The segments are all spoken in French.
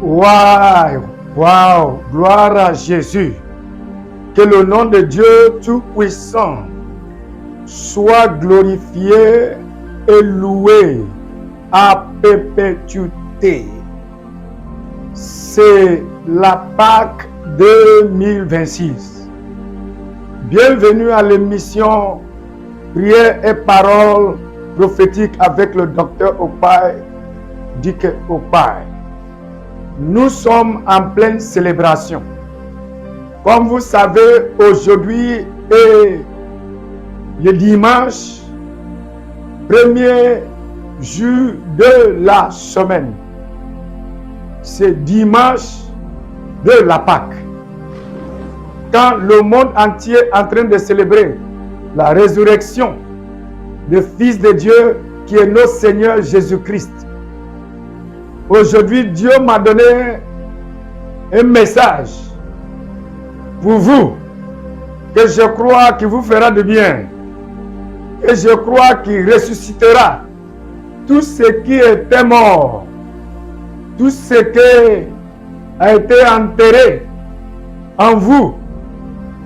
Waouh, waouh, gloire à Jésus. Que le nom de Dieu Tout-Puissant soit glorifié et loué à perpétuité. C'est la Pâque 2026. Bienvenue à l'émission Prière et Paroles prophétiques avec le docteur Opaï, Dike Opaï. Nous sommes en pleine célébration. Comme vous savez, aujourd'hui est le dimanche, premier jour de la semaine. C'est dimanche de la Pâque. Quand le monde entier est en train de célébrer la résurrection du Fils de Dieu qui est notre Seigneur Jésus-Christ. Aujourd'hui, Dieu m'a donné un message pour vous que je crois qu'il vous fera de bien. Et je crois qu'il ressuscitera tout ce qui était mort, tout ce qui a été enterré en vous.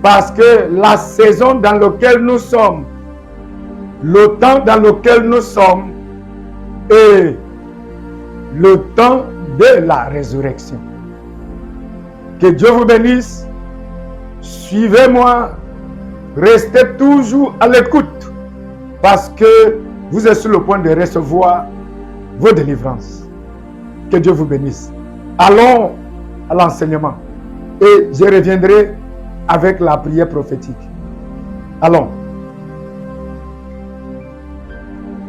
Parce que la saison dans laquelle nous sommes, le temps dans lequel nous sommes est le temps de la résurrection. Que Dieu vous bénisse. Suivez-moi. Restez toujours à l'écoute parce que vous êtes sur le point de recevoir vos délivrances. Que Dieu vous bénisse. Allons à l'enseignement et je reviendrai avec la prière prophétique. Allons.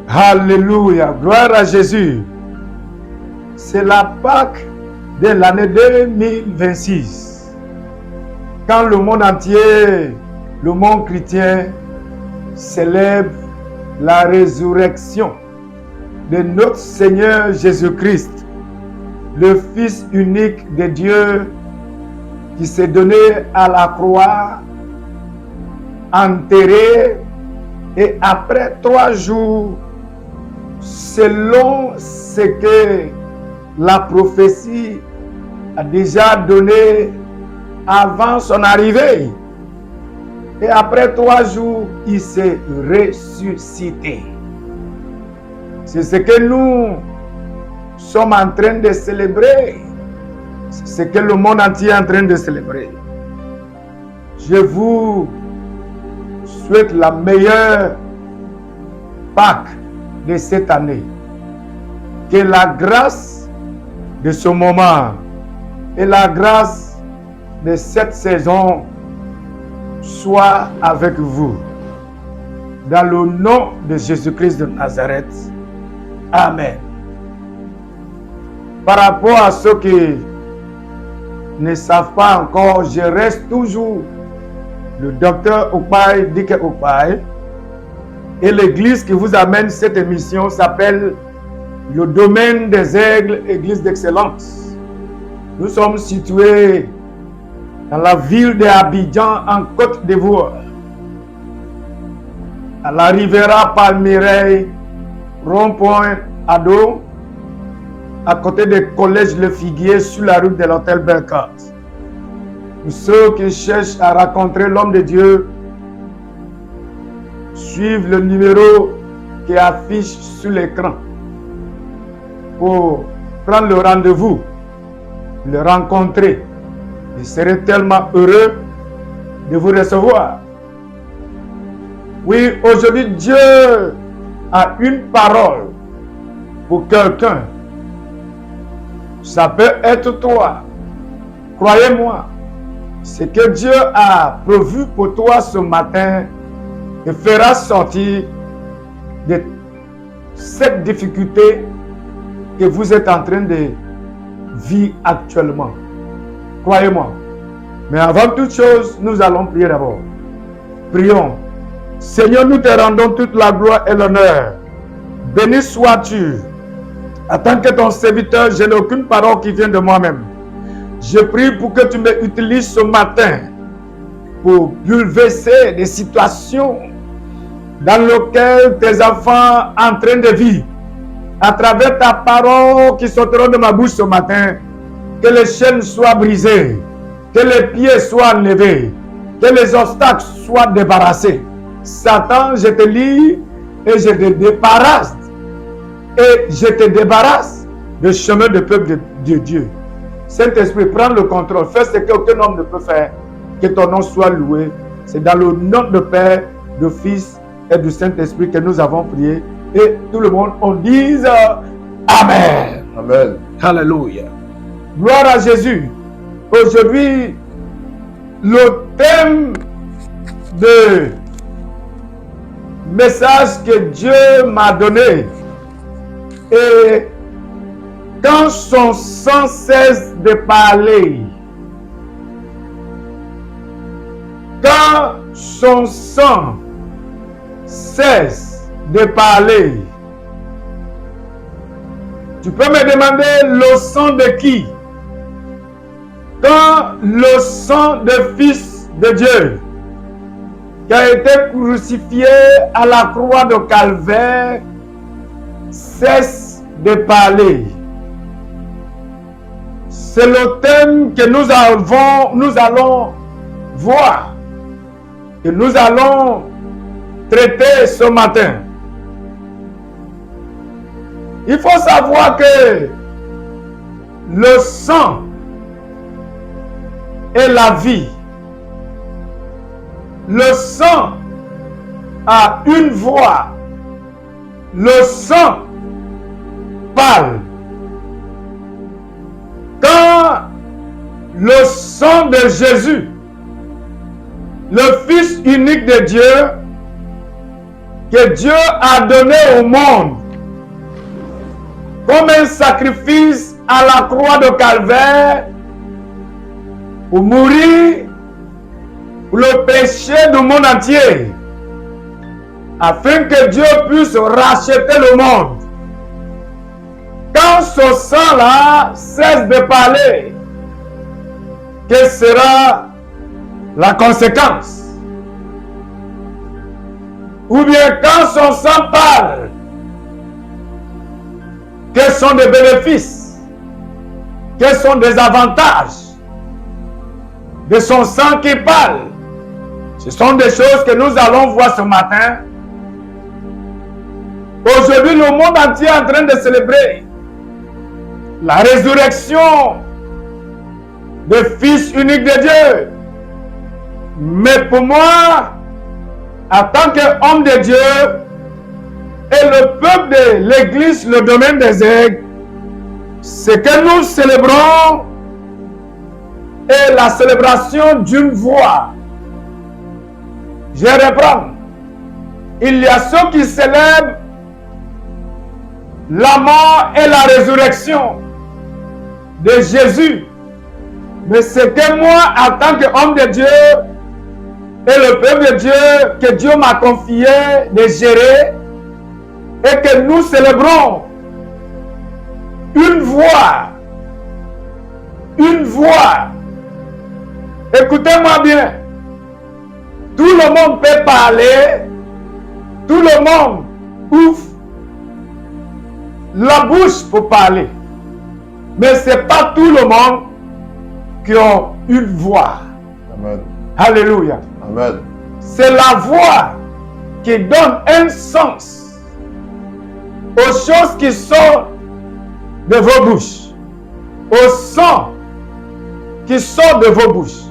Alléluia. Gloire à Jésus. C'est la Pâque de l'année 2026. Quand le monde entier, le monde chrétien, célèbre la résurrection de notre Seigneur Jésus-Christ, le Fils unique de Dieu, qui s'est donné à la croix, enterré, et après 3 jours, selon ce que la prophétie a déjà donné avant son arrivée, et après 3 jours, il s'est ressuscité. C'est ce que nous sommes en train de célébrer. C'est ce que le monde entier est en train de célébrer. Je vous souhaite la meilleure Pâque de cette année. Que la grâce de ce moment et la grâce de cette saison soit avec vous. Dans le nom de Jésus-Christ de Nazareth. Amen. Par rapport à ceux qui ne savent pas encore, je reste toujours le docteur Opaï, Dike Opaï, et l'église qui vous amène cette émission s'appelle le Domaine des Aigles, Église d'Excellence. Nous sommes situés dans la ville d'Abidjan en Côte d'Ivoire, à la Riviera Palmeraie, rond-point Ado, à côté du collège Le Figuier, sur la route de l'hôtel Bellecote. Pour ceux qui cherchent à rencontrer l'homme de Dieu, suivent le numéro qui affiche sur l'écran pour prendre le rendez-vous, le rencontrer. Je serai tellement heureux de vous recevoir. Oui, aujourd'hui, Dieu a une parole pour quelqu'un. Ça peut être toi. Croyez-moi, ce que Dieu a prévu pour toi ce matin te fera sortir de cette difficulté que vous êtes en train de vivre actuellement. Croyez-moi. Mais avant toute chose, nous allons prier d'abord. Prions. Seigneur, nous te rendons toute la gloire et l'honneur. Béni sois-tu. En tant que ton serviteur, je n'ai aucune parole qui vient de moi-même. Je prie pour que tu me utilises ce matin pour bouleverser des situations dans lesquelles tes enfants sont en train de vivre. À travers ta parole qui sortira de ma bouche ce matin, que les chaînes soient brisées, que les pieds soient enlevés, que les obstacles soient débarrassés. Satan, je te lis et je te débarrasse. Et je te débarrasse du chemin du peuple de Dieu. Saint-Esprit, prends le contrôle. Fais ce qu'aucun homme ne peut faire. Que ton nom soit loué. C'est dans le nom de Père, du Fils et du Saint-Esprit que nous avons prié. Et tout le monde, on dise Amen. Amen. Alléluia. Gloire à Jésus. Aujourd'hui, le thème de message que Dieu m'a donné est quand son sang cesse de parler. Quand son sang cesse de parler. Tu peux me demander le sang de qui? Quand le sang du Fils de Dieu qui a été crucifié à la croix de Calvaire cesse de parler. C'est le thème que nous allons voir, que nous allons traiter ce matin. Il faut savoir que le sang est la vie. Le sang a une voix. Le sang parle. Quand le sang de Jésus, le Fils unique de Dieu, que Dieu a donné au monde comme un sacrifice à la croix de Calvaire pour mourir pour le péché du monde entier, afin que Dieu puisse racheter le monde. Quand ce sang-là cesse de parler, quelle sera la conséquence? Ou bien quand son sang parle, quels sont les bénéfices? Quels sont les avantages de son sang qui parle? Ce sont des choses que nous allons voir ce matin. Aujourd'hui, le monde entier est en train de célébrer la résurrection du Fils unique de Dieu. Mais pour moi, en tant qu'homme de Dieu, et le peuple de l'Église, le domaine des aigles, ce que nous célébrons est la célébration d'une voix. Je reprends. Il y a ceux qui célèbrent la mort et la résurrection de Jésus. Mais ce que moi, en tant qu'homme de Dieu, et le peuple de Dieu, que Dieu m'a confié de gérer, et que nous célébrons une voix. Une voix. Écoutez-moi bien. Tout le monde peut parler. Tout le monde ouvre la bouche pour parler. Mais ce n'est pas tout le monde qui a une voix. Amen. Alléluia. Amen. C'est la voix qui donne un sens aux choses qui sortent de vos bouches, au sang qui sort de vos bouches.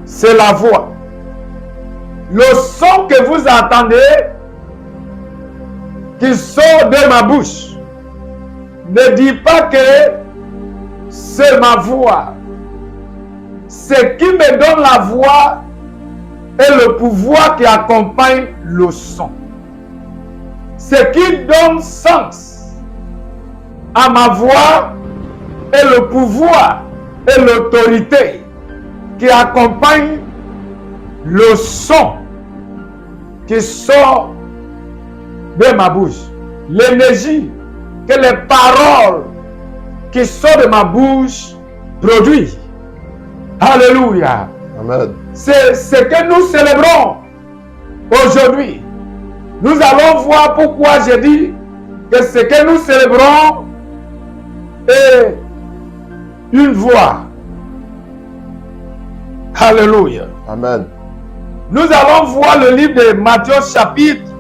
C'est la voix. Le son que vous entendez qui sort de ma bouche ne dit pas que c'est ma voix. Ce qui me donne la voix est le pouvoir qui accompagne le son. Ce qui donne sens à ma voix est le pouvoir et l'autorité qui accompagne le son qui sort de ma bouche. L'énergie que les paroles qui sortent de ma bouche produisent. Alléluia. Amen. C'est ce que nous célébrons aujourd'hui. Nous allons voir pourquoi j'ai dit que ce que nous célébrons est une voix. Alléluia. Amen. Nous allons voir le livre de Matthieu chapitre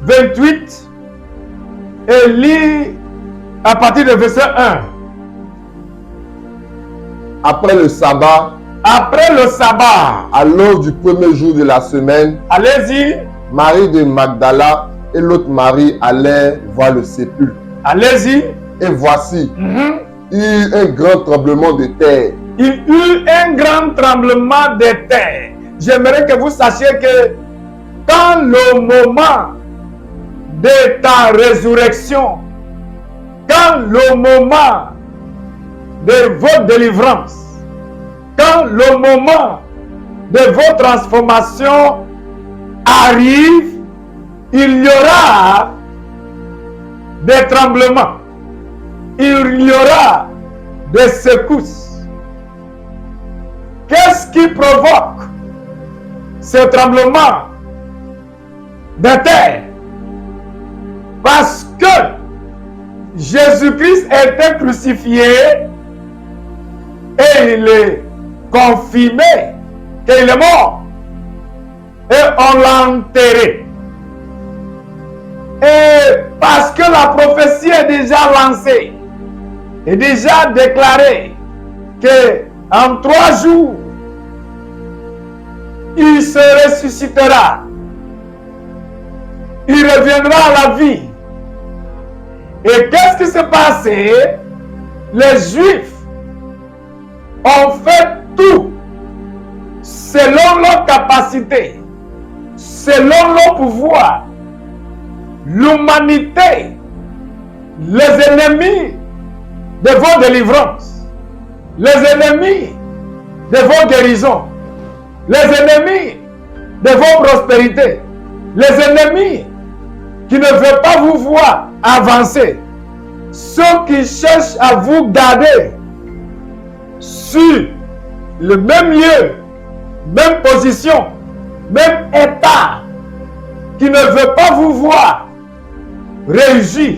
28 et lire à partir du verset 1. Après le sabbat, à l'heure du premier jour de la semaine, allez-y, Marie de Magdala et l'autre Marie allèrent voir le sépulcre. allez-y. Et voici, il y eut un grand tremblement de terre. Il y eut un grand tremblement de terre. J'aimerais que vous sachiez que quand le moment de ta résurrection, quand le moment de votre délivrance, quand le moment de votre transformation arrive, il y aura des tremblements, il y aura des secousses. Qu'est-ce qui provoque ce tremblement de terre? Parce que Jésus-Christ était crucifié et il est confirmé qu'il est mort et on l'a enterré. Et parce que la prophétie est déjà lancée et déjà déclarée que en 3 jours il se ressuscitera, il reviendra à la vie. Et qu'est-ce qui s'est passé? Les Juifs ont fait tout selon leur capacité, selon leur pouvoir. L'humanité, les ennemis de vos délivrances, les ennemis de vos guérisons, les ennemis de vos prospérités, les ennemis qui ne veulent pas vous voir avancer, ceux qui cherchent à vous garder sur le même lieu, même position, même état, qui ne veut pas vous voir réussir,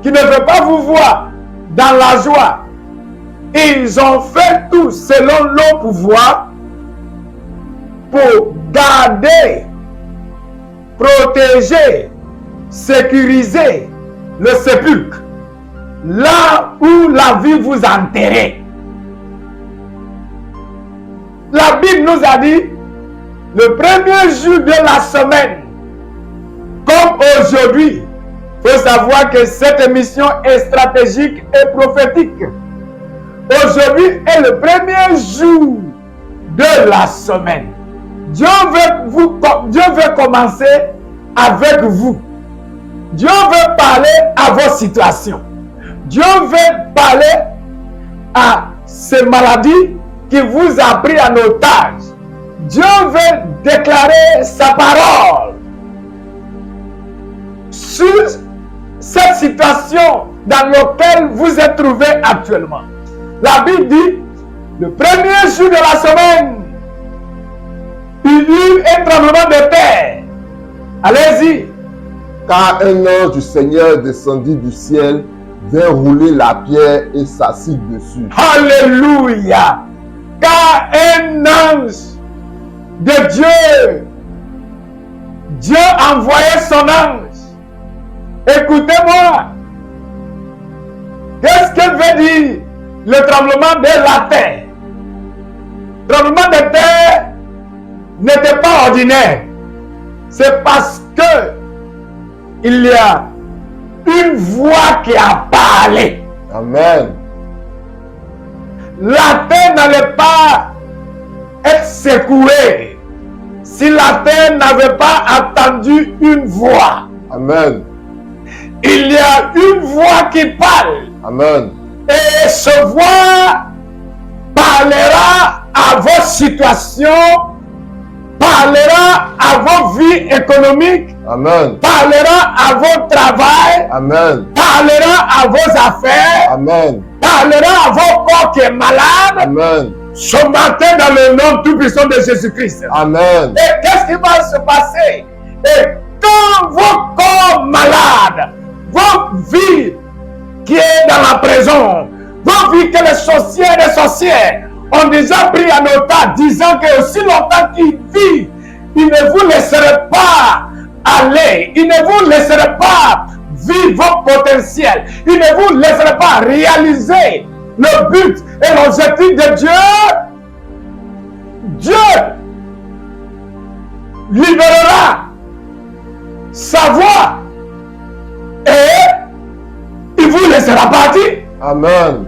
qui ne veut pas vous voir dans la joie. Ils ont fait tout selon leur pouvoir pour garder, protéger, sécuriser le sépulcre, là où la vie vous enterrait. La Bible nous a dit, le premier jour de la semaine, comme aujourd'hui, il faut savoir que cette émission est stratégique et prophétique. Aujourd'hui est le premier jour de la semaine. Dieu veut commencer avec vous. Dieu veut parler à vos situations. Dieu veut parler à ces maladies qui vous a pris en otage. Dieu veut déclarer sa parole sur cette situation dans laquelle vous êtes trouvé actuellement. La Bible dit, le premier jour de la semaine, il y eut un tremblement de terre. Allez-y. Car un ange du Seigneur descendit du ciel, vint rouler la pierre et s'assit dessus. Alléluia. Car un ange de Dieu envoyait son ange. Écoutez-moi. Qu'est-ce que veut dire le tremblement de la terre? Le tremblement de terre n'était pas ordinaire. C'est parce que il y a une voix qui a parlé. Amen. La terre n'allait pas être secouée si la terre n'avait pas entendu une voix. Amen. Il y a une voix qui parle. Amen. Et cette voix parlera à vos situations, parlera à vos vies économiques, Amen. parlera à votre travail, Amen. parlera à vos affaires, Amen. parlera à vos corps qui est malade. Amen. Ce matin, dans le nom tout puissant de Jésus-Christ. Amen. Et qu'est-ce qui va se passer? Et quand vos corps malades, vos vies qui est dans la prison, vos avons vu que les sorcières et sorcières ont déjà pris en otage, disant que aussi longtemps qu'ils vivent, ils ne vous laisseront pas aller, ils ne vous laisseront pas vivre votre potentiel, ils ne vous laisseront pas réaliser le but et l'objectif de Dieu. Dieu libérera sa voix et il vous laissera partir. Amen.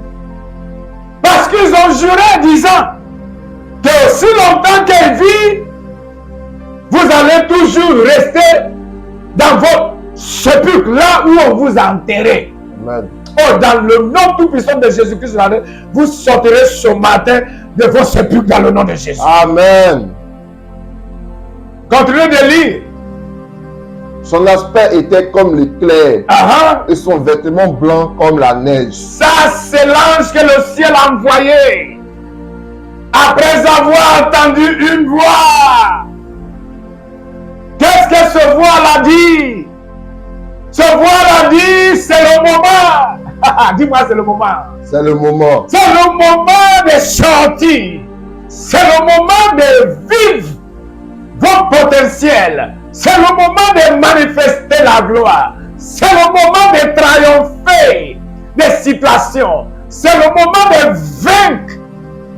Parce qu'ils ont juré disant que aussi longtemps qu'elle vit, vous allez toujours rester dans votre sépulcre, là où on vous a enterré. Amen. Oh, dans le nom tout-puissant de Jésus-Christ, vous sortirez ce matin de vos sépulcres dans le nom de Jésus. Amen. Continuez de lire. Son aspect était comme l'éclair Uh-huh. et son vêtement blanc comme la neige. Ça, c'est l'ange que le ciel a envoyé. Après avoir entendu une voix. Qu'est-ce que ce voix l'a dit? Ce voix l'a dit, c'est le moment. Dis-moi, c'est le moment. C'est le moment. C'est le moment de sortir. C'est le moment de vivre votre potentiel. C'est le moment de manifester la gloire. C'est le moment de triompher des situations. C'est le moment de vaincre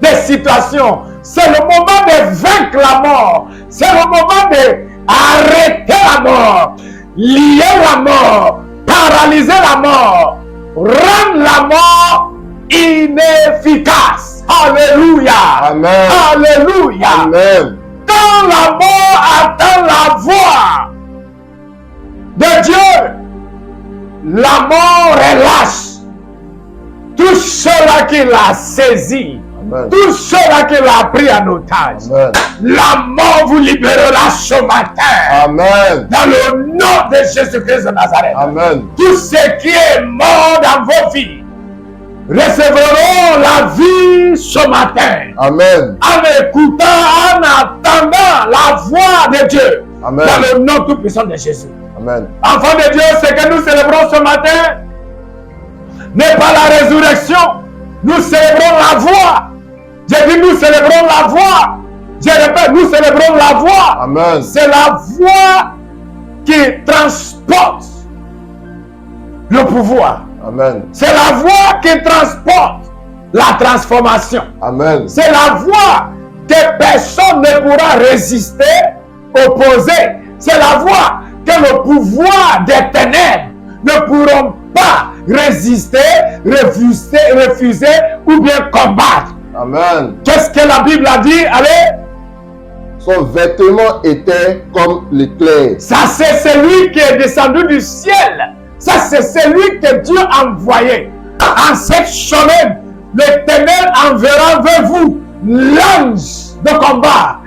des situations. C'est le moment de vaincre la mort. C'est le moment d'arrêter la mort, lier la mort, paralyser la mort, rendre la mort inefficace. Alléluia. Amen. Alléluia. Amen. Quand la mort attend la voix de Dieu, la mort relâche tout cela qui l'a saisi, Amen. tout cela qui l'a pris en otage. Amen. La mort vous libérera ce matin. Amen. Dans le nom de Jésus-Christ de Nazareth. Amen. Tout ce qui est mort dans vos vies recevront la vie ce matin. Amen. En écoutant, en attendant la voix de Dieu. Amen. Dans le nom tout-puissant de Jésus. Amen. Enfants de Dieu, ce que nous célébrons ce matin n'est pas la résurrection. Nous célébrons la voix. J'ai dit nous célébrons la voix. Je répète, nous célébrons la voix. Amen. C'est la voix qui transporte le pouvoir. Amen. C'est la voix qui transporte la transformation. Amen. C'est la voix que personne ne pourra résister, opposer. C'est la voix que le pouvoir des ténèbres ne pourront pas résister, refuser ou bien combattre. Amen. Qu'est-ce que la Bible a dit? Allez, Son vêtement était comme l'éclair. ça c'est celui qui est descendu du ciel. Ça c'est celui que Dieu a envoyé. En cette semaine, l'Éternel enverra vers vous l'ange de combat,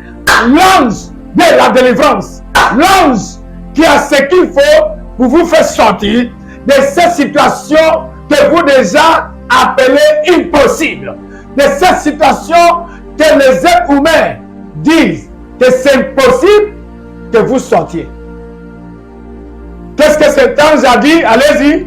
l'ange de la délivrance, l'ange qui a ce qu'il faut pour vous faire sortir de cette situation que vous déjà appelez impossible, de cette situation que les êtres humains disent que c'est impossible que vous sortiez. Qu'est-ce que cet ange a dit? Allez-y.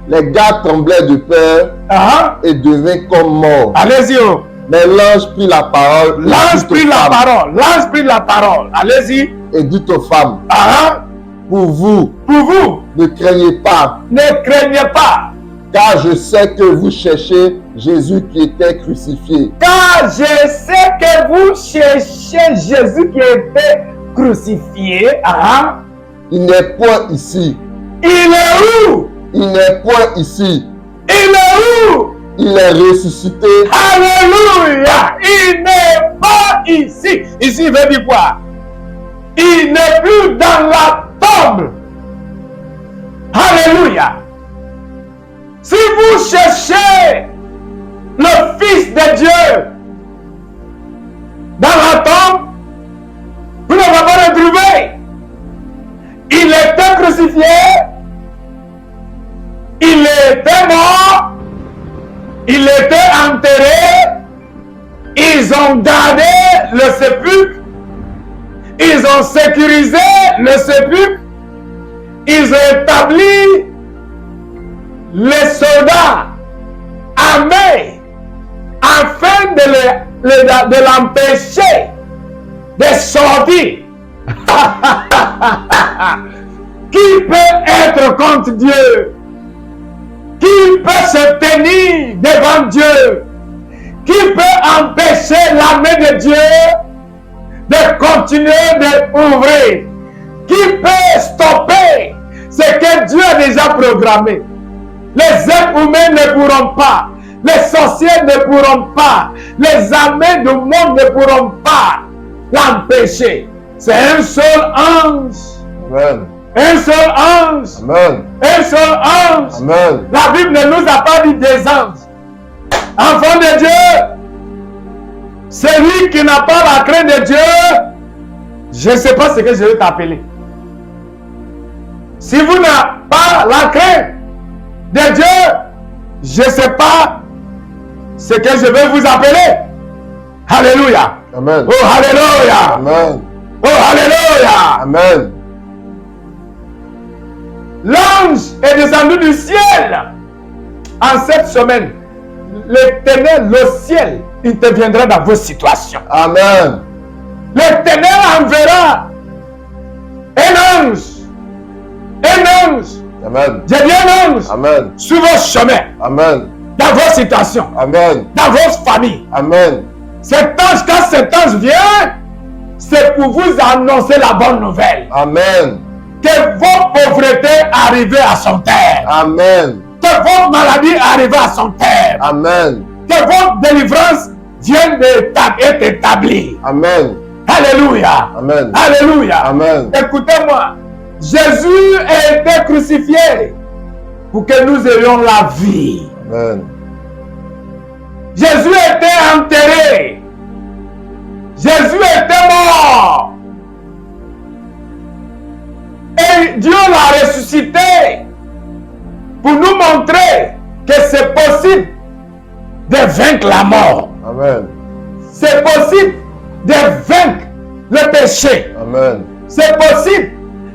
Les gars tremblaient de peur Ah, et devenaient comme morts. allez-y. Oh. Mais l'ange prit la parole. et L'ange dit aux prit la femmes- parole. L'ange prit la parole. Allez-y. Et dit aux femmes, Ah, pour vous, pour vous, ne craignez pas, ne craignez pas. car je sais que vous cherchez Jésus qui était crucifié. Car je sais que vous cherchez Jésus qui était crucifié. Ah, Il n'est point ici. il est où? Il n'est point ici. Il est où? Il est ressuscité. Alléluia! Il n'est pas ici. Ici, il veut dire quoi? Il n'est plus dans la tombe. Alléluia! Si vous cherchez le Fils de Dieu dans la tombe, vous ne l'avez pas retrouvé. Il était crucifié. Il était mort. Il était enterré. Ils ont gardé le sépulcre. Ils ont sécurisé le sépulcre. Ils ont établi les soldats armés de l'empêcher de sortir. Qui peut être contre Dieu? Qui peut se tenir devant Dieu? Qui peut empêcher la main de Dieu de continuer d'ouvrir? Qui peut stopper ce que Dieu a déjà programmé? Les êtres humains ne pourront pas. Les sorciers ne pourront pas. Les armées du monde ne pourront pas l'empêcher. C'est un seul ange. Amen. Un seul ange. Amen. Un seul ange. Amen. La Bible ne nous a pas dit des anges. Enfant de Dieu, celui qui n'a pas la crainte de Dieu, je ne sais pas ce que je vais t'appeler. Si vous n'avez pas la crainte de Dieu, je ne sais pas ce que je vais vous appeler. Alléluia. Amen. Oh, alléluia. Amen. Oh, alléluia. Amen. L'ange est descendu du ciel en cette semaine. L'Éternel, le ciel, interviendra dans vos situations. Amen. L'Éternel enverra un ange. Un ange. Amen. J'ai dit un ange. Amen. Sur vos chemins. Amen. Dans vos situations. Amen. Dans vos familles. Amen. Cet ange, quand cet ange vient, c'est pour vous annoncer la bonne nouvelle. Amen. Que vos pauvretés arrivent à son terme. Amen. Que vos maladies arrivent à son terme. Amen. Que votre délivrance vienne d'être établie. Amen. Alléluia. Amen. Alléluia. Amen. Écoutez-moi. Jésus a été crucifié pour que nous ayons la vie. Amen. Jésus a été enterré. Jésus était mort. Et Dieu l'a ressuscité pour nous montrer que c'est possible de vaincre la mort. Amen. C'est possible de vaincre le péché. Amen. C'est possible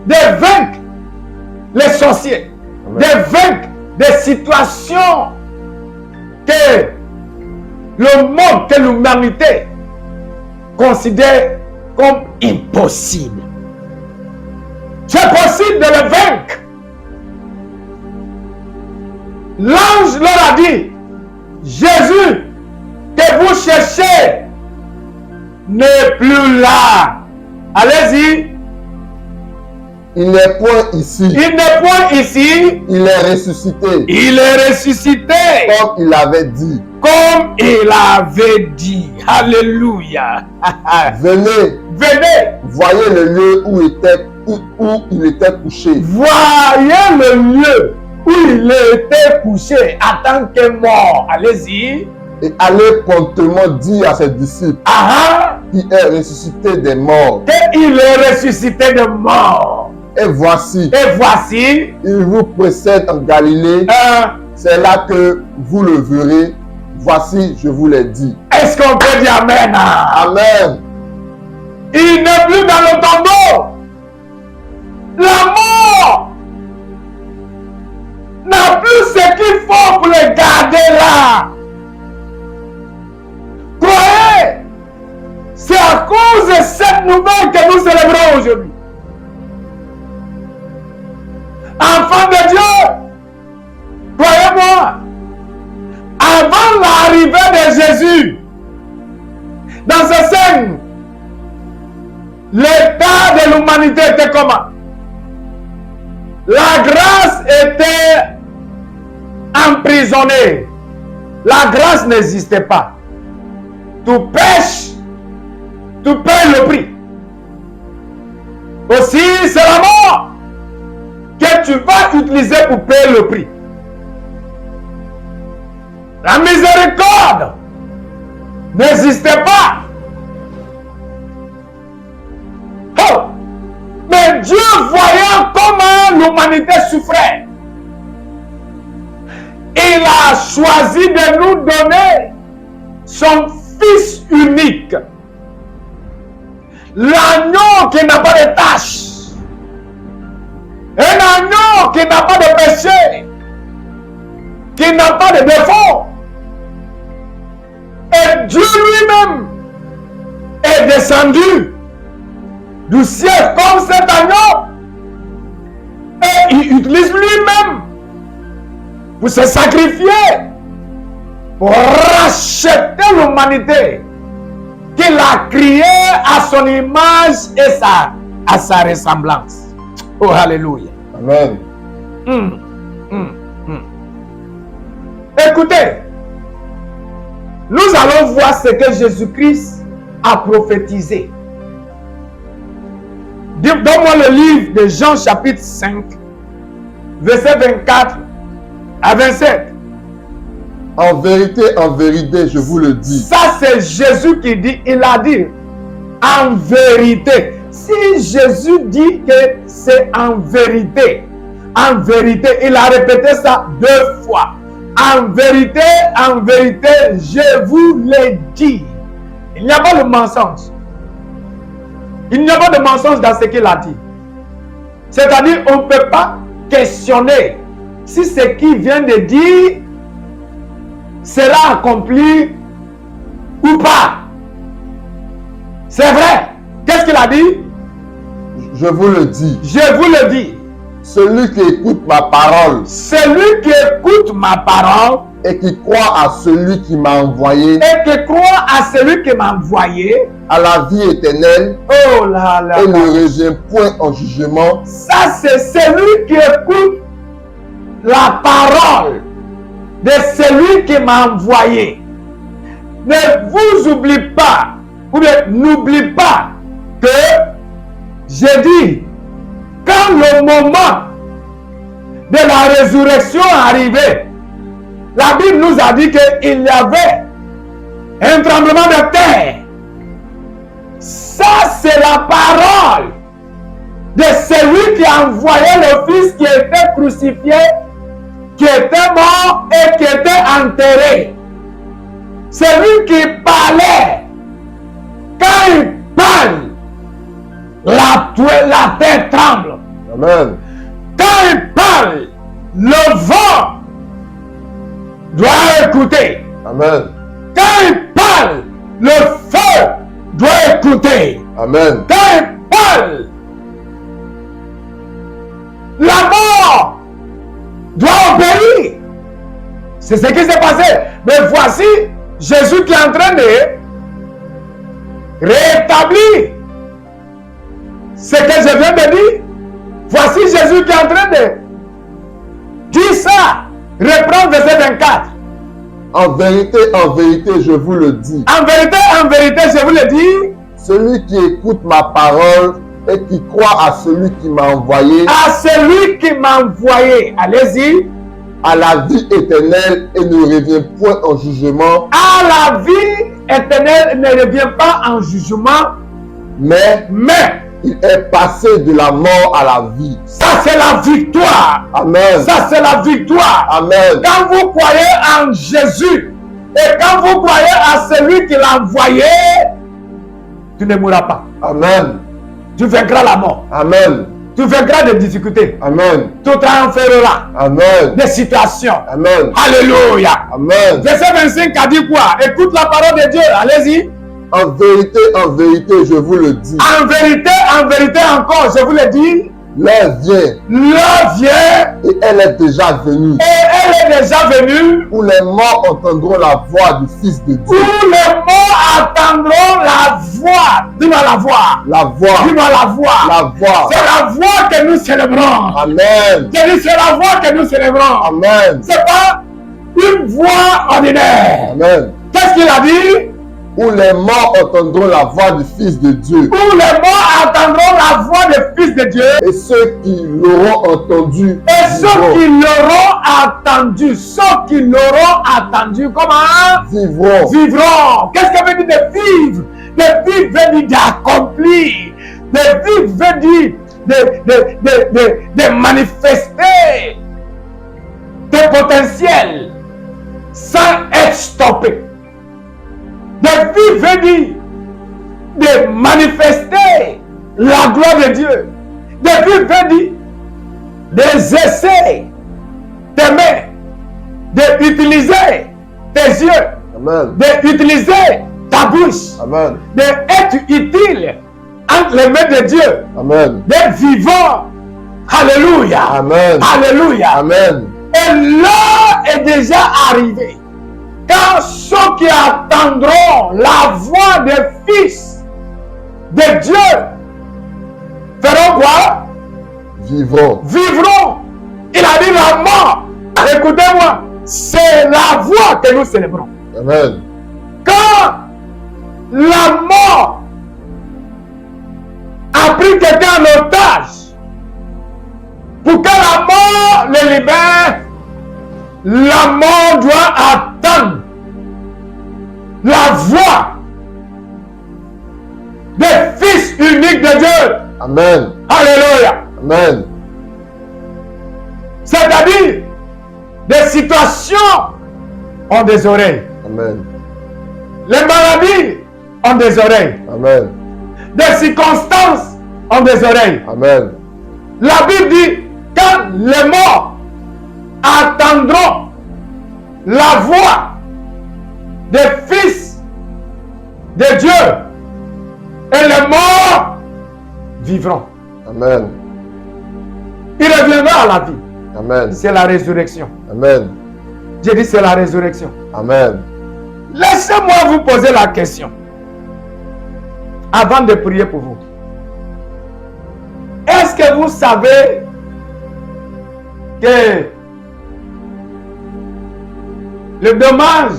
de vaincre les sorciers. Amen. De vaincre des situations que le monde, que l'humanité considère comme impossible. C'est possible de le vaincre. L'ange leur a dit, Jésus que vous cherchez n'est plus là. Allez-y. Il n'est point ici. Il n'est point ici. Il est ressuscité. Il est ressuscité. Comme il avait dit. Comme il avait dit. Alléluia. Venez. Venez. Voyez le lieu où il était couché. Voyez le lieu où il était couché en tant que mort. Allez-y. Et allez promptement dire à ses disciples qui est ressuscité des morts. Qu'il est ressuscité des morts. Et voici, il vous précède en Galilée. C'est là que vous le verrez. Voici, je vous l'ai dit. Est-ce qu'on peut dire Amen? Amen. Il n'est plus dans le tombeau. La mort n'a plus ce qu'il faut pour le garder là. Croyez, c'est à cause de cette nouvelle que nous célébrons aujourd'hui. Enfants de Dieu, croyez-moi, avant l'arrivée de Jésus, dans ce scène, l'état de l'humanité était comment? La grâce était emprisonnée. La grâce n'existait pas. Tu pêches, tu payes le prix. Aussi, c'est la mort que tu vas utiliser pour payer le prix. La miséricorde n'existait pas. Oh! Mais Dieu, voyant comment l'humanité souffrait, il a choisi de nous donner son Fils unique. L'agneau qui n'a pas de tache. Un agneau qui n'a pas de péché. Qui n'a pas de défaut. Et Dieu descendu du ciel comme cet agneau. Et il utilise lui-même pour se sacrifier, pour racheter l'humanité qu'il a créée à son image et à sa ressemblance. Oh, alléluia. Amen. Écoutez, nous allons voir ce que Jésus-Christ a prophétisé. Donne-moi le livre de Jean chapitre 5, verset 24 à 27. En vérité, je vous le dis. Ça, c'est Jésus qui dit, il a dit, en vérité. Si Jésus dit que c'est en vérité, il a répété ça 2 fois. En vérité, je vous l'ai dit. Il n'y a pas de mensonge. Il n'y a pas de mensonge dans ce qu'il a dit. C'est-à-dire, on ne peut pas questionner si ce qu'il vient de dire sera accompli ou pas. C'est vrai. Qu'est-ce qu'il a dit? Je vous le dis. Je vous le dis. Celui qui écoute ma parole. Celui qui écoute ma parole. Et qui croit à celui qui m'a envoyé. Et qui croit à celui qui m'a envoyé. À la vie éternelle. Oh là là. Et ne revient point en jugement. Ça, c'est celui qui écoute la parole de celui qui m'a envoyé. Ne vous oubliez pas, ou bien n'oubliez pas que j'ai dit, quand le moment de la résurrection arrivait, la Bible nous a dit qu'il y avait un tremblement de terre. Ça, c'est la parole de celui qui a envoyé le Fils qui était crucifié, qui était mort et qui était enterré. Celui qui parlait, quand il parle, la terre tremble. Amen. Quand il parle, le vent doit écouter. Amen. Quand il parle, le feu doit écouter. Amen. Quand il parle, la mort doit obéir. C'est ce qui s'est passé. Mais voici Jésus qui est en train de rétablir ce que je viens de dire. Voici Jésus qui est en train de dire ça. Reprends verset 24. En vérité, je vous le dis. En vérité, je vous le dis. Celui qui écoute ma parole et qui croit à celui qui m'a envoyé. À celui qui m'a envoyé. Allez-y. À la vie éternelle et ne revient point en jugement. À la vie éternelle ne revient pas en jugement. Mais il est passé de la mort à la vie. Ça, c'est la victoire. Amen. Ça, c'est la victoire. Amen. Quand vous croyez en Jésus et quand vous croyez à celui qui l'a envoyé, tu ne mourras pas. Amen. Tu vaincras la mort. Amen. Tu vaincras des difficultés. Amen. Tu t'enfermeras. Amen. Des situations. Amen. Alléluia. Amen. Verset 25 a dit quoi? Écoute la parole de Dieu. Allez-y. En vérité, je vous le dis. En vérité encore, je vous le dis. L'heure vient. L'heure vient. Et elle est déjà venue. Et elle est déjà venue. Où les morts entendront la voix du Fils de Dieu. Où les morts entendront la voix. Dis-moi la voix. La voix. Dis-moi la voix. La voix. C'est la voix que nous célébrons. Amen. C'est la voix que nous célébrons. Amen. C'est pas une voix ordinaire. Amen. Qu'est-ce qu'il a dit? Où les morts entendront la voix du Fils de Dieu. Où les morts entendront la voix du Fils de Dieu. Et ceux qui l'auront entendu. Et ceux qui l'auront entendu, comment? Vivront. Qu'est-ce que veut dire de vivre? De vivre veut dire d'accomplir. De vivre veut dire de manifester des potentiels sans être stoppé. De vivre veut dire de manifester la gloire de Dieu. De vivre veut dire des essais, tes mains, d'utiliser tes yeux, Amen. d'utiliser ta ta bouche, Amen. d'être utile entre les mains de Dieu, Amen. d'être vivant. Alléluia. Amen. Alléluia. Amen. Et l'heure est déjà arrivée. Quand ceux qui attendront la voix des fils de Dieu feront quoi? Vivrons. Vivront. Il a dit la mort. Écoutez-moi, c'est la voix que nous célébrons. Amen. Quand la mort a pris quelqu'un en otage, pour que la mort le libère, la mort doit attendre la voix des fils uniques de Dieu. Amen. Alléluia. Amen. C'est-à-dire, des situations ont des oreilles. Amen. Les maladies ont des oreilles. Amen. Des circonstances ont des oreilles. Amen. La Bible dit, quand les morts attendront la voix des fils de Dieu, et les morts vivront. Amen. Il reviendra à la vie. Amen. C'est la résurrection. Amen. J'ai dit c'est la résurrection. Amen. Laissez-moi vous poser la question avant de prier pour vous. Est-ce que vous savez que le dommage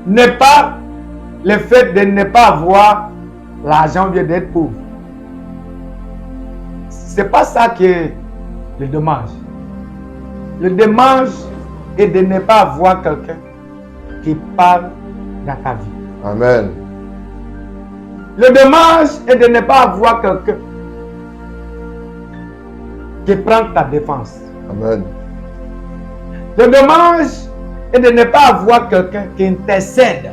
n'est pas le fait de ne pas avoir l'argent ou bien d'être pauvre? C'est pas ça qui est le dommage. Le dommage est de ne pas avoir quelqu'un qui parle dans ta vie. Amen. Le dommage est de ne pas avoir quelqu'un qui prend ta défense. Amen. Le dommage est de ne pas avoir quelqu'un qui intercède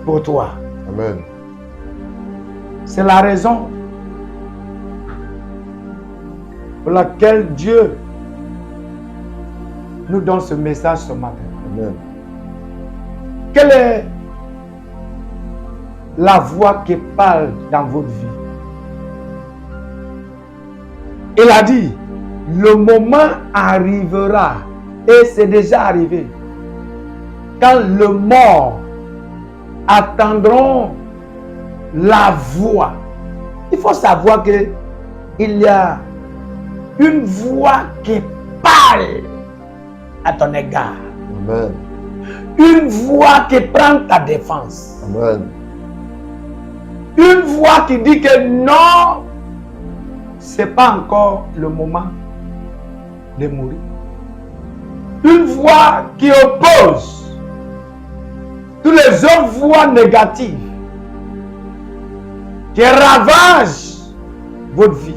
pour toi. Amen. C'est la raison pour laquelle Dieu nous donne ce message ce matin. Amen. Quelle est la voix qui parle dans votre vie? Il a dit, le moment arrivera, et c'est déjà arrivé, quand le mort attendront la voix. Il faut savoir que il y a une voix qui parle à ton égard. Amen. Une voix qui prend ta défense. Amen. Une voix qui dit que non, c'est pas encore le moment de mourir. Une voix qui oppose toutes les autres voix négatives qui ravagent votre vie.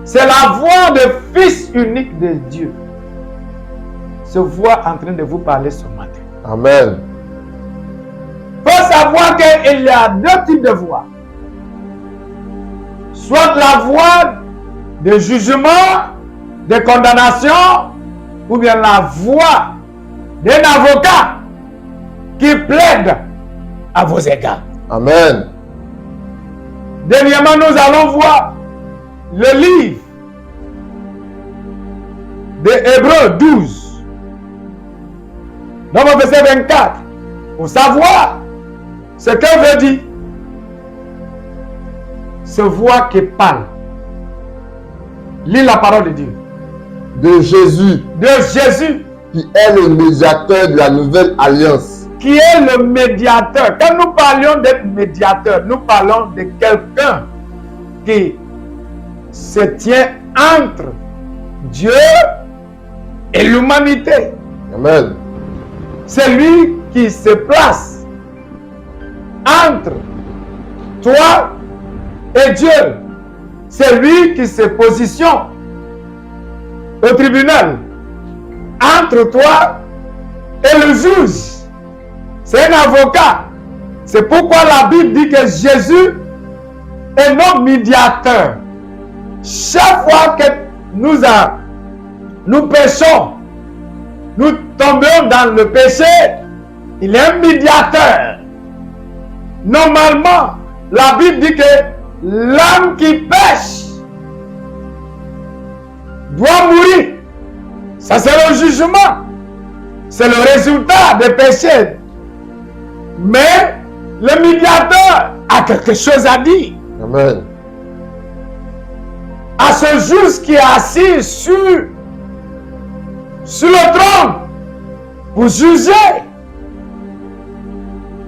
C'est la voix du Fils unique de Dieu. Se voit en train de vous parler ce matin. Amen. Il faut savoir qu'il y a deux types de voix. Soit la voix de jugement, de condamnation, ou bien la voix d'un avocat qui plaide à vos égards. Amen. Dernièrement, nous allons voir le livre de Hébreux 12, dans le verset 24, pour savoir ce qu'elle veut dire. Ce voix qui parle. Lis la parole de Dieu. De Jésus, De Jésus, qui est le médiateur de la nouvelle alliance. qui est le médiateur. Quand nous parlions d'être médiateur, nous parlons de quelqu'un qui se tient entre Dieu et l'humanité. Amen. C'est lui qui se place entre toi et Dieu. C'est lui qui se positionne au tribunal entre toi et le juge. C'est un avocat. C'est pourquoi la Bible dit que Jésus est notre médiateur. Chaque fois que nous péchons, nous tombons dans le péché, Il est un médiateur. Normalement, la Bible dit que l'âme qui pêche doit mourir. Ça, c'est le jugement. C'est le résultat des péchés. Mais le médiateur a quelque chose à dire. Amen. À ce juste qui est assis sur le trône pour juger,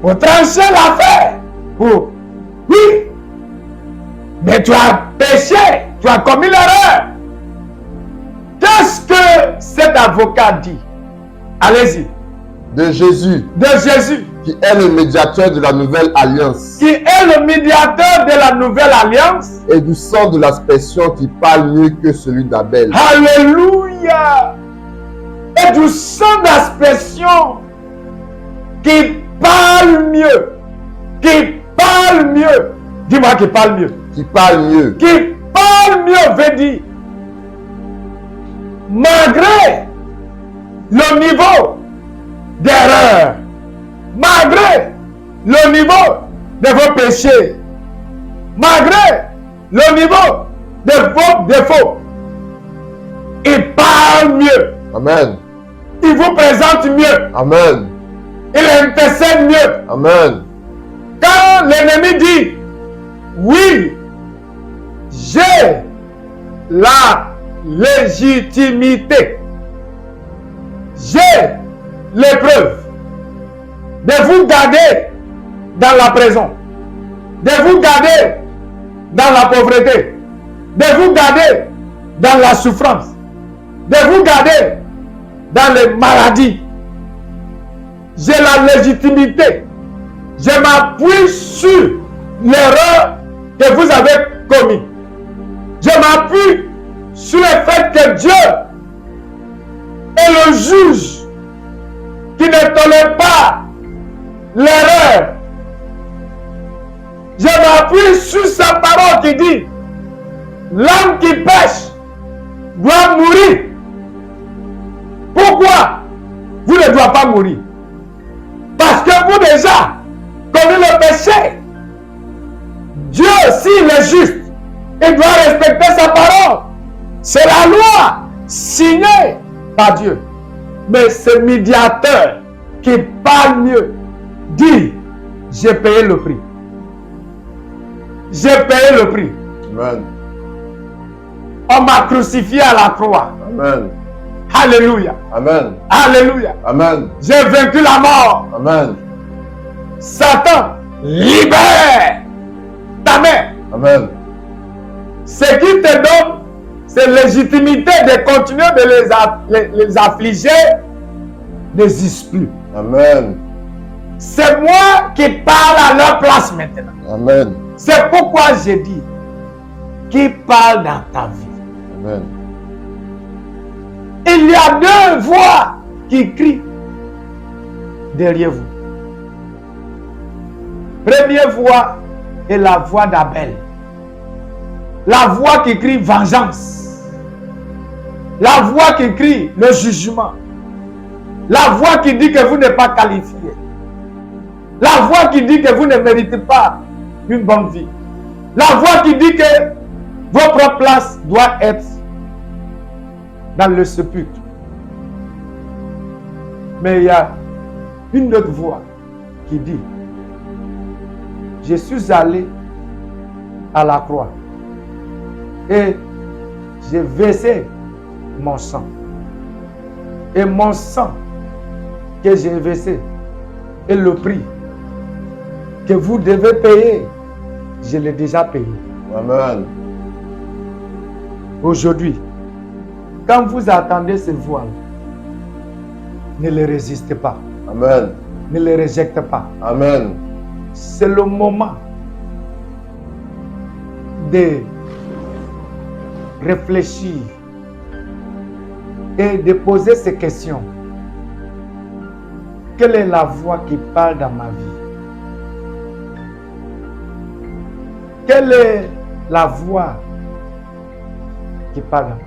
pour trancher l'affaire. Oui, mais tu as péché, tu as commis l'erreur. Qu'est-ce que cet avocat dit? Allez-y. De Jésus, De Jésus, qui est le médiateur de la nouvelle alliance, qui est le médiateur de la nouvelle alliance. et du sang de l'aspersion qui parle mieux que celui d'Abel. Alléluia. Et du sang d'aspersion qui parle mieux. Qui parle mieux. Dis-moi qui parle mieux. Qui parle mieux. Qui parle mieux veut dire, malgré le niveau d'erreur, malgré le niveau de vos péchés, malgré le niveau de vos défauts, il parle mieux. Amen. Il vous présente mieux. Amen. Il intercède mieux. Amen. Quand l'ennemi dit, oui, j'ai la légitimité, j'ai les preuves de vous garder dans la prison, de vous garder dans la pauvreté, de vous garder dans la souffrance, de vous garder dans les maladies. J'ai la légitimité. Je m'appuie sur l'erreur que vous avez commise. Je m'appuie sur le fait que Dieu est le juge qui ne tolère pas l'erreur. Je m'appuie sur sa parole qui dit, l'âme qui pêche doit mourir. Pourquoi vous ne devez pas mourir? Parce que vous déjà commis le péché. Dieu, s'il est juste, il doit respecter sa parole. C'est la loi signée par Dieu. Mais ce médiateur qui parle mieux dit, j'ai payé le prix. J'ai payé le prix. Amen. On m'a crucifié à la croix. Amen. Alléluia. Amen. Alléluia. Amen. J'ai vaincu la mort. Amen. Satan, libère ta main. Amen. Ce qui te donne cette légitimité de continuer de les affliger n'existe plus. Amen. C'est moi qui parle à leur place maintenant. Amen. C'est pourquoi j'ai dit, qui parle dans ta vie. Amen. Il y a deux voix qui crient derrière vous. Première voix est la voix d'Abel. La voix qui crie vengeance. La voix qui crie le jugement. La voix qui dit que vous n'êtes pas qualifié. La voix qui dit que vous ne méritez pas une bonne vie. La voix qui dit que votre place doit être dans le sépulcre. Mais il y a une autre voix qui dit, je suis allé à la croix et j'ai versé mon sang. Et mon sang que j'ai versé et le prix que vous devez payer, je l'ai déjà payé. Amen. Aujourd'hui, quand vous attendez ces voix, ne les résistez pas. Amen. Ne les rejectez pas. Amen. C'est le moment de réfléchir et de poser ces questions. Quelle est la voix qui parle dans ma vie? Quelle est la voix qui parle dans ma vie?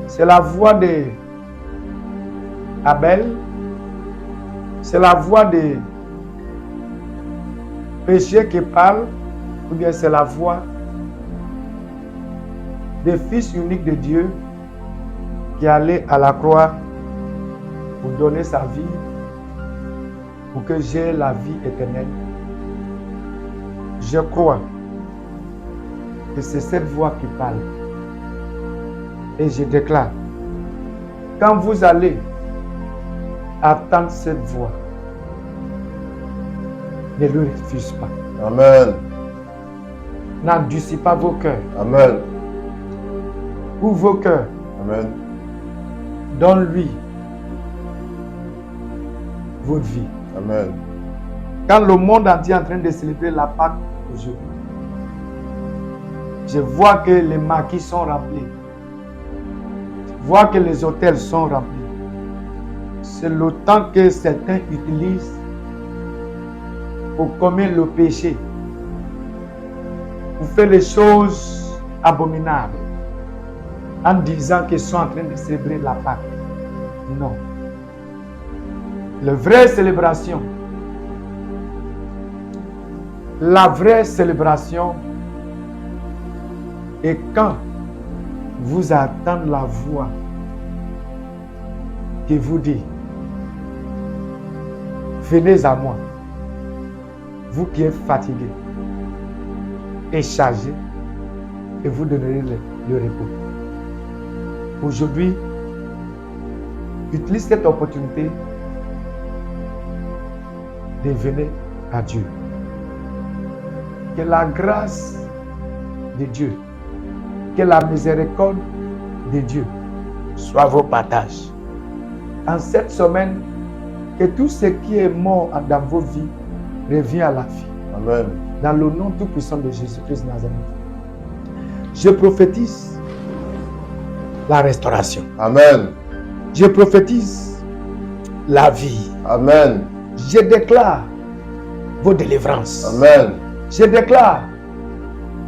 C'est la voix de Abel, c'est la voix des péchés qui parle, ou bien c'est la voix des fils uniques de Dieu qui allait à la croix pour donner sa vie, pour que j'ai la vie éternelle. Je crois que c'est cette voix qui parle. Et je déclare, quand vous allez attendre cette voix, ne le refuse pas. Amen. N'endurcis pas vos cœurs. Amen. Ouvre vos cœurs. Amen. Donne-lui votre vie. Amen. Quand le monde entier est en train de célébrer la Pâque aujourd'hui, je vois que les maquis sont remplis. Je vois que les hôtels sont remplis. C'est le temps que certains utilisent pour commettre le péché, pour faire les choses abominables, en disant qu'ils sont en train de célébrer la Pâque. Non. La vraie célébration est quand vous attendez la voix qui vous dit, venez à moi, vous qui êtes fatigués et chargés, et vous donnerez le repos. Aujourd'hui, utilise cette opportunité de venir à Dieu. Que la grâce de Dieu, que la miséricorde de Dieu soit vos partages. En cette semaine, que tout ce qui est mort dans vos vies revient à la vie. Amen. Dans le nom tout puissant de Jésus-Christ de Nazareth. Je prophétise la restauration. Amen. Je prophétise la vie. Amen. Je déclare vos délivrances. Amen. Je déclare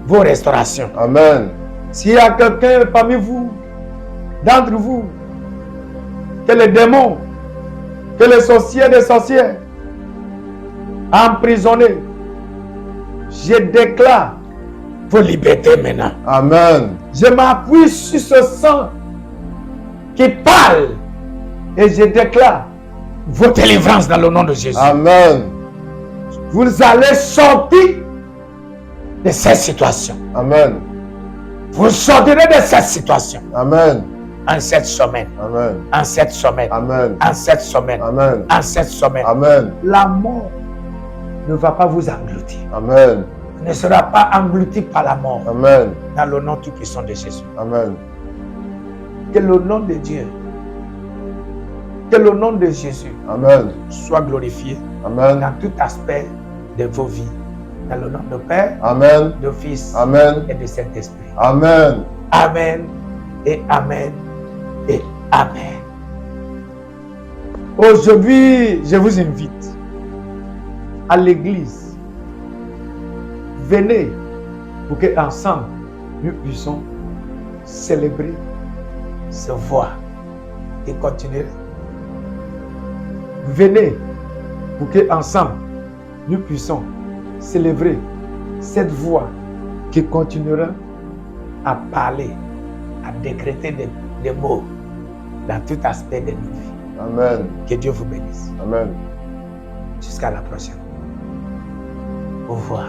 vos restaurations. Amen. S'il y a quelqu'un parmi vous, d'entre vous, que les démons, que les sorciers des sorcières, emprisonnés, je déclare vos libertés maintenant. Amen. Je m'appuie sur ce sang qui parle et je déclare vos délivrances dans le nom de Jésus. Amen. Vous allez sortir de cette situation. Amen. Vous sortirez de cette situation. Amen. En cette semaine. Amen. En cette semaine. Amen. En cette semaine. Amen. En cette semaine. Amen. La mort ne va pas vous engloutir. Amen. Vous ne sera pas englouti par la mort. Amen. Dans le nom tout puissant de Jésus. Amen. Que le nom de Dieu, que le nom de Jésus Amen. soit glorifié Amen. dans tout aspect de vos vies. Dans le nom de Père, Amen. de Fils Amen. et de Saint-Esprit. Amen. Amen et Amen et Amen. Aujourd'hui, je vous invite à l'église. Venez pour que ensemble nous puissions célébrer ce voix et continuer. Venez pour que ensemble nous puissions célébrer cette voix qui continuera à parler, à décréter des mots dans tout aspect de nos vies. Amen. Que Dieu vous bénisse. Amen. Jusqu'à la prochaine. Au revoir.